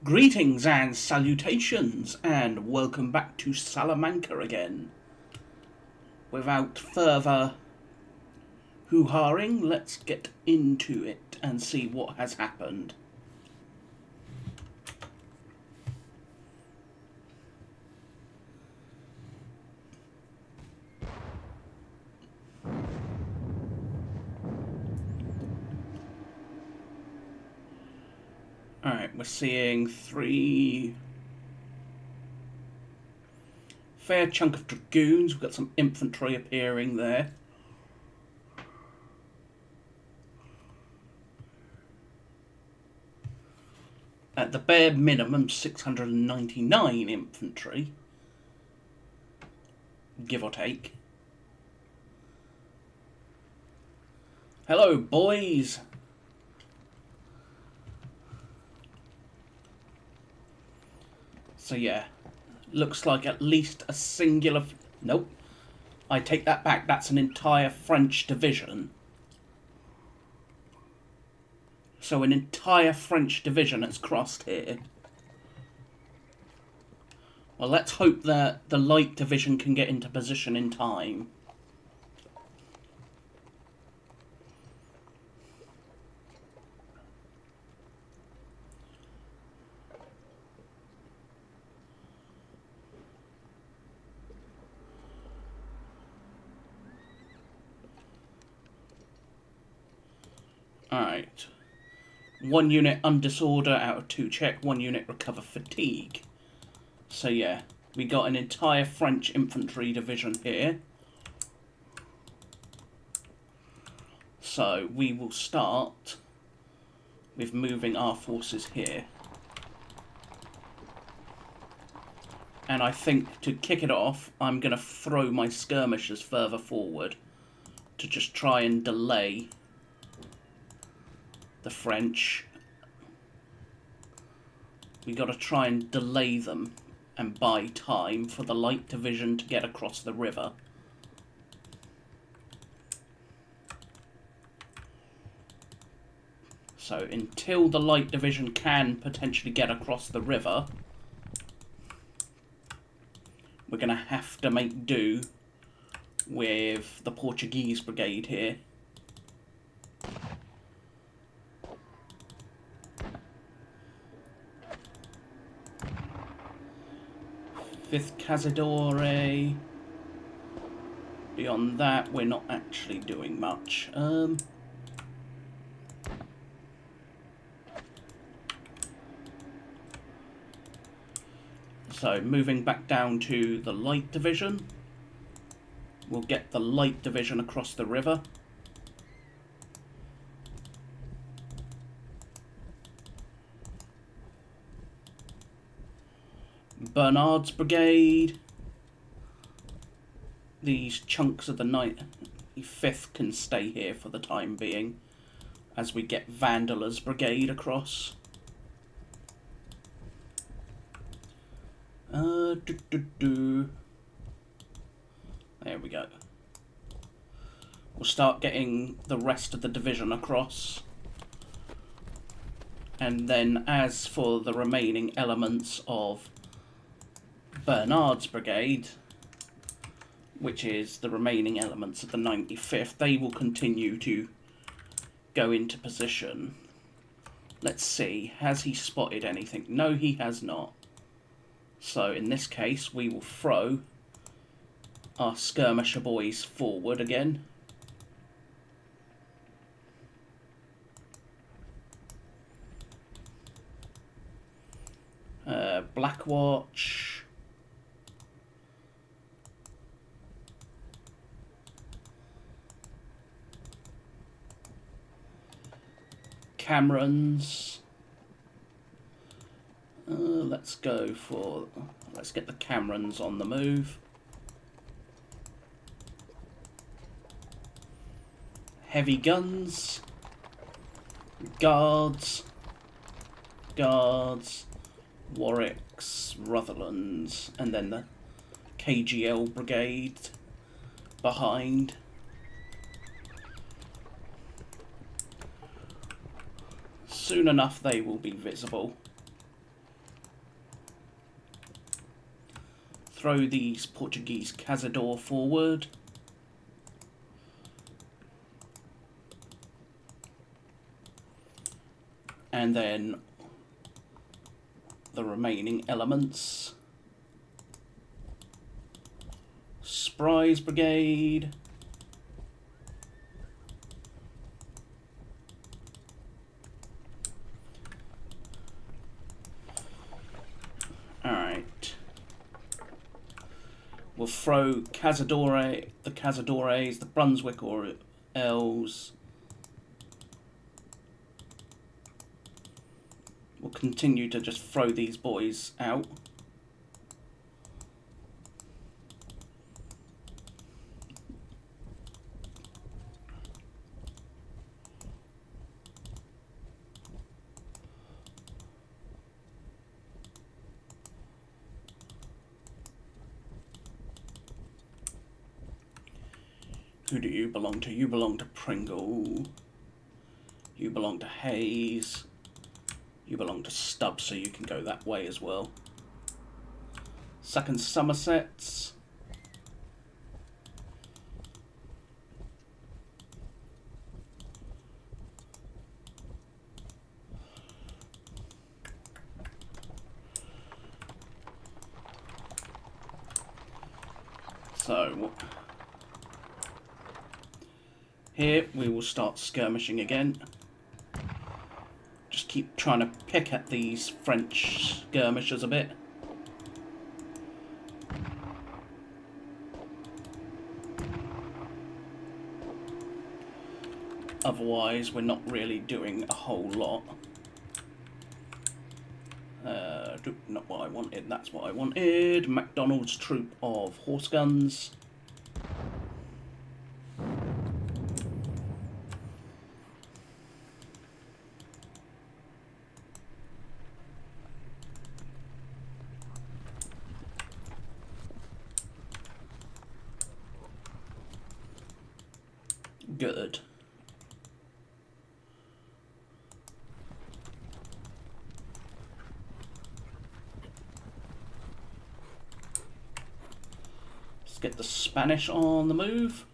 Greetings and salutations, and welcome back to Salamanca again. Without further hoo-haring, let's get into it and see what has happened. Alright, we're seeing fair chunk of dragoons. We've got some infantry appearing there. At the bare minimum, 699 infantry, give or take. Hello, boys! So yeah, looks like at least a singular... Nope, I take that back, that's an entire French division. So an entire French division has crossed here. Well, let's hope that the light division can get into position in time. Alright. 1 unit undisorder out of 2 check, 1 unit recover fatigue. So yeah, we got an entire French infantry division here. So we will start with moving our forces here. And I think to kick it off, I'm going to throw my skirmishers further forward to just try and delay the French. We got to try and delay them and buy time for the light division to get across the river. So until the light division can potentially get across the river, we're going to have to make do with the Portuguese brigade here. 5th Cazadore. Beyond that, we're not actually doing much. So, moving back down to the light division. We'll get the light division across the river. Bernard's brigade. These chunks of the 95th can stay here for the time being as we get Vandala's brigade across. There we go. We'll start getting the rest of the division across. And then as for the remaining elements of Bernard's brigade, which is the remaining elements of the 95th, they will continue to go into position. Let's see, has he spotted anything? No, he has not. So in this case, we will throw our skirmisher boys forward again. Blackwatch. Camerons. Let's get the Camerons on the move. Heavy guns. Guards. Warwicks, Rutherlands, and then the KGL brigade behind. Soon enough they will be visible. throw these Portuguese cazador forward. And then the remaining elements. Spry's brigade. Alright. We'll throw the Cazadores, the Brunswick or Els. We'll continue to just throw these boys out. Who do you belong to? You belong to Pringle. You belong to Hayes. You belong to Stubbs, so you can go that way as well. Second Somersets. So here we will start skirmishing again. Just keep trying to pick at these French skirmishers a bit. Otherwise, we're not really doing a whole lot. Not what I wanted, that's what I wanted. MacDonald's troop of horse guns. Good. Let's get the Spanish on the move.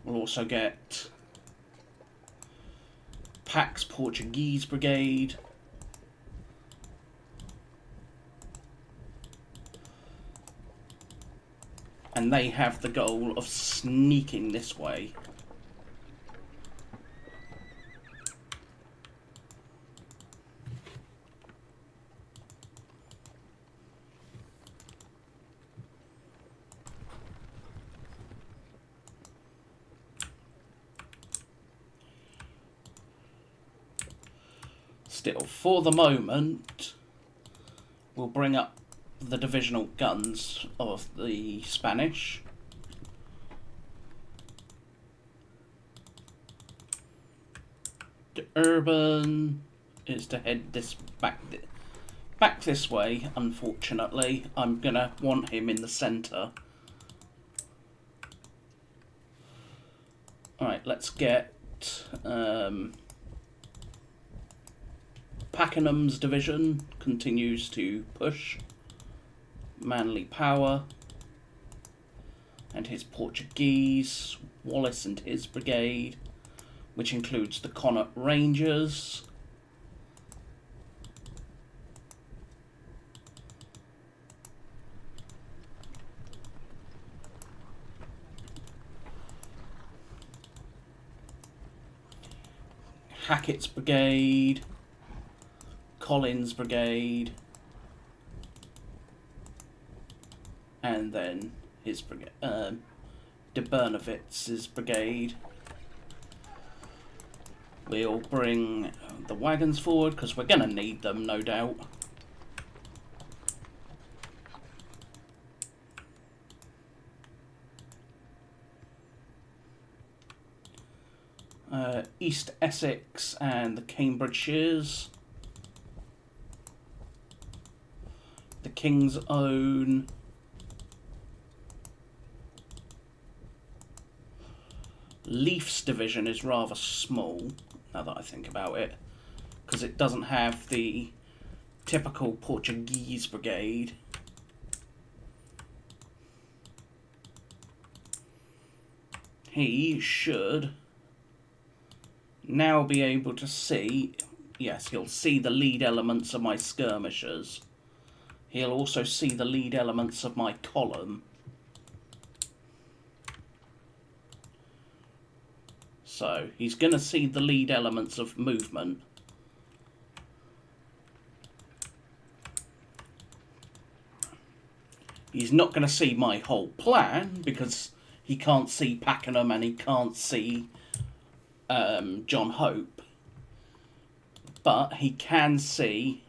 We'll also get Pax Portuguese Brigade. And they have the goal of sneaking this way. Still, for the moment, we'll bring up the divisional guns of the Spanish. The Urban is to head this back this way. Unfortunately, I'm gonna want him in the centre. Alright, let's get Pakenham's division continues to push. Manly Power and his Portuguese, Wallace and his brigade, which includes the Connaught Rangers. Hackett's brigade, Collins brigade, and then his brigade, de Bernowitz's brigade. We'll bring the wagons forward because we're going to need them, no doubt. East Essex and the Cambridgeshires. The King's Own. Leaf's division is rather small, now that I think about it, because it doesn't have the typical Portuguese brigade. He should now be able to see, yes, he'll see the lead elements of my skirmishers. He'll also see the lead elements of my column. So he's going to see the lead elements of movement. He's not going to see my whole plan because he can't see Pakenham and he can't see John Hope. But he can see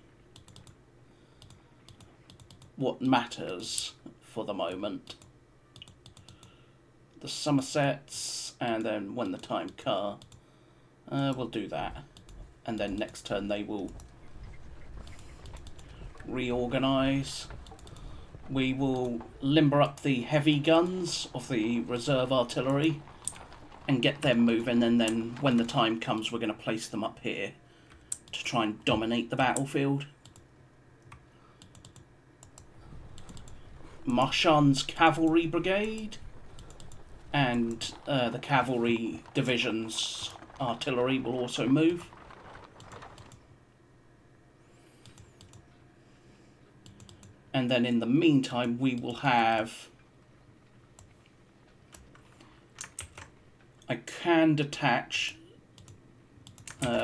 what matters for the moment. The Somersets, and then when the time comes, we'll do that. And then next turn they will reorganise. We will limber up the heavy guns of the reserve artillery and get them moving, and then when the time comes we're going to place them up here to try and dominate the battlefield. Marchand's cavalry brigade and the cavalry division's artillery will also move. And then in the meantime we will have, I can detach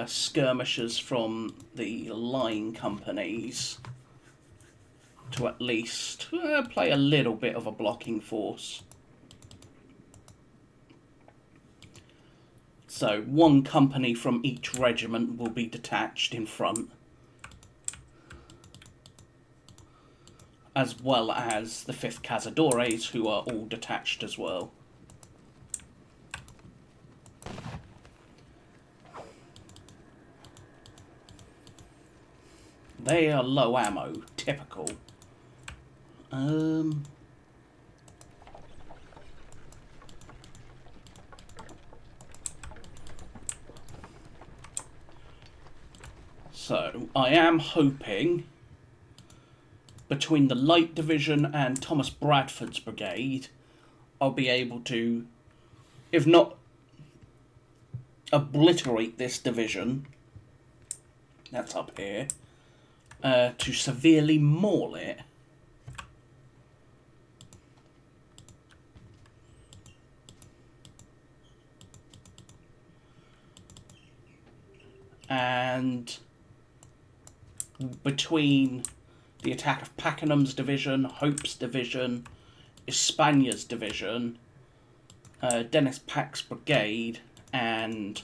skirmishers from the line companies to at least play a little bit of a blocking force. So one company from each regiment will be detached in front, as well as the 5th Cazadores, who are all detached as well. They are low ammo, typical. So, I am hoping between the Light Division and Thomas Bradford's brigade, I'll be able to, if not obliterate this division, that's up here, to severely maul it. And between the attack of Pakenham's division, Hope's division, Espana's division, Dennis Pack's brigade, and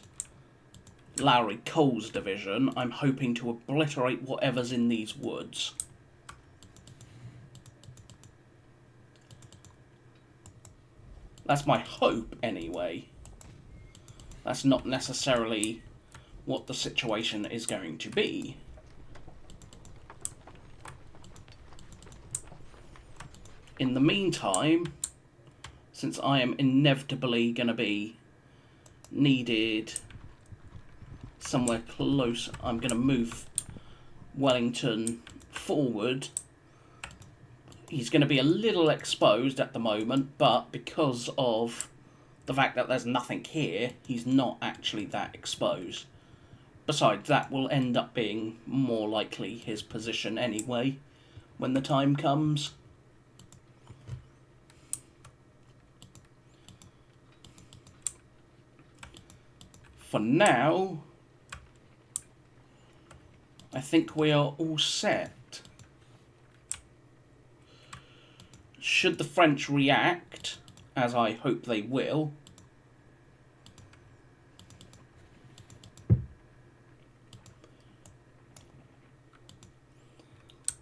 Lowry Cole's division, I'm hoping to obliterate whatever's in these woods. That's my hope, anyway. That's not necessarily what the situation is going to be. In the meantime, since I am inevitably going to be needed somewhere close, I'm going to move Wellington forward. He's going to be a little exposed at the moment, but because of the fact that there's nothing here, he's not actually that exposed. Besides, that will end up being more likely his position anyway, when the time comes. For now, I think we are all set. Should the French react, as I hope they will,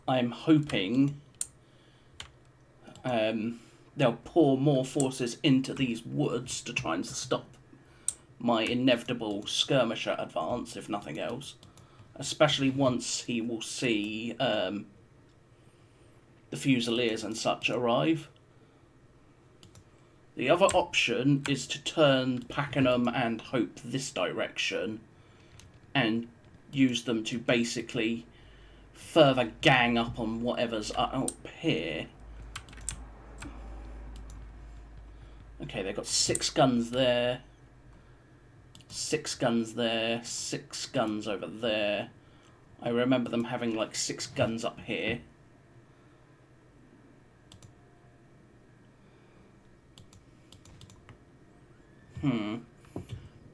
I'm hoping they'll pour more forces into these woods to try and stop my inevitable skirmisher advance, if nothing else. Especially once he will see the Fusiliers and such arrive. The other option is to turn Pakenham and Hope this direction and use them to basically further gang up on whatever's up here. Okay, they've got 6 guns there, 6 guns there, 6 guns over there. I remember them having like 6 guns up here.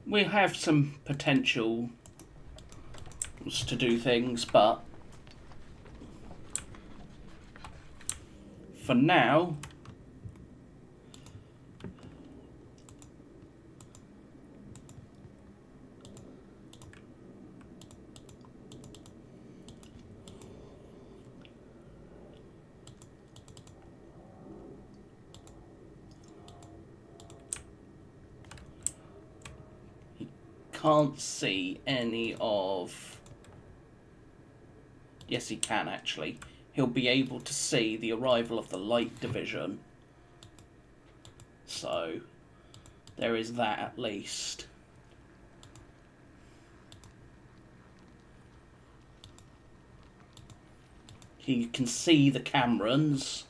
We have some potential to do things, but for now, can't see any of... Yes, he can actually. He'll be able to see the arrival of the light division. So, there is that at least. He can see the Camerons.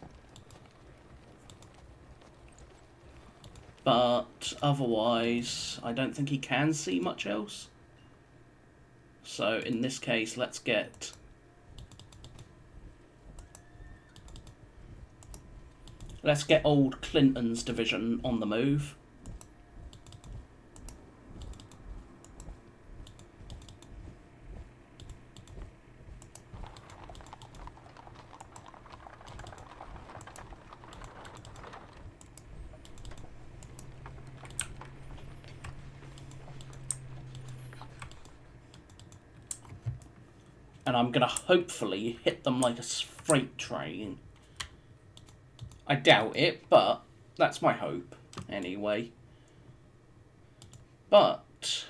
But otherwise, I don't think he can see much else. So in this case, let's get old Clinton's division on the move. And I'm going to hopefully hit them like a freight train. I doubt it, but that's my hope, anyway. But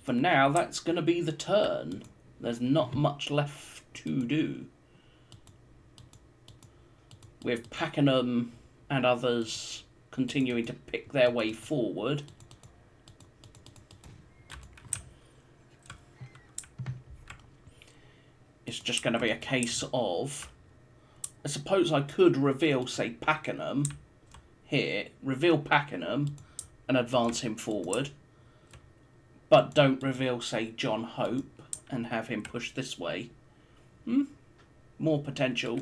for now, that's going to be the turn. There's not much left to do. With Pakenham and others continuing to pick their way forward. It's just going to be a case of... I suppose I could reveal, say, Pakenham here. Reveal Pakenham and advance him forward. But don't reveal, say, John Hope and have him push this way. More potential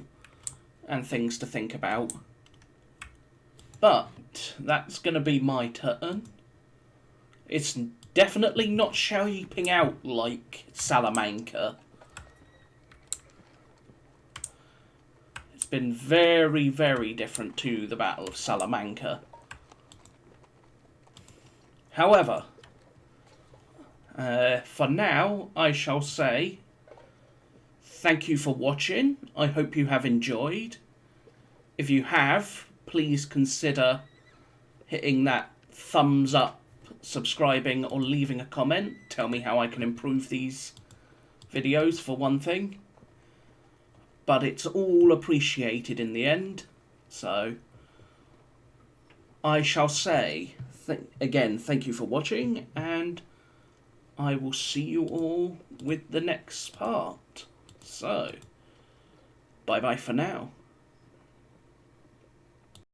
and things to think about. But that's going to be my turn. It's definitely not shaping out like Salamanca. Been very, very different to the Battle of Salamanca. However, for now, I shall say thank you for watching. I hope you have enjoyed. If you have, please consider hitting that thumbs up, subscribing, or leaving a comment. Tell me how I can improve these videos, for one thing. But it's all appreciated in the end. So, I shall say, again, thank you for watching, and I will see you all with the next part. So, bye-bye for now.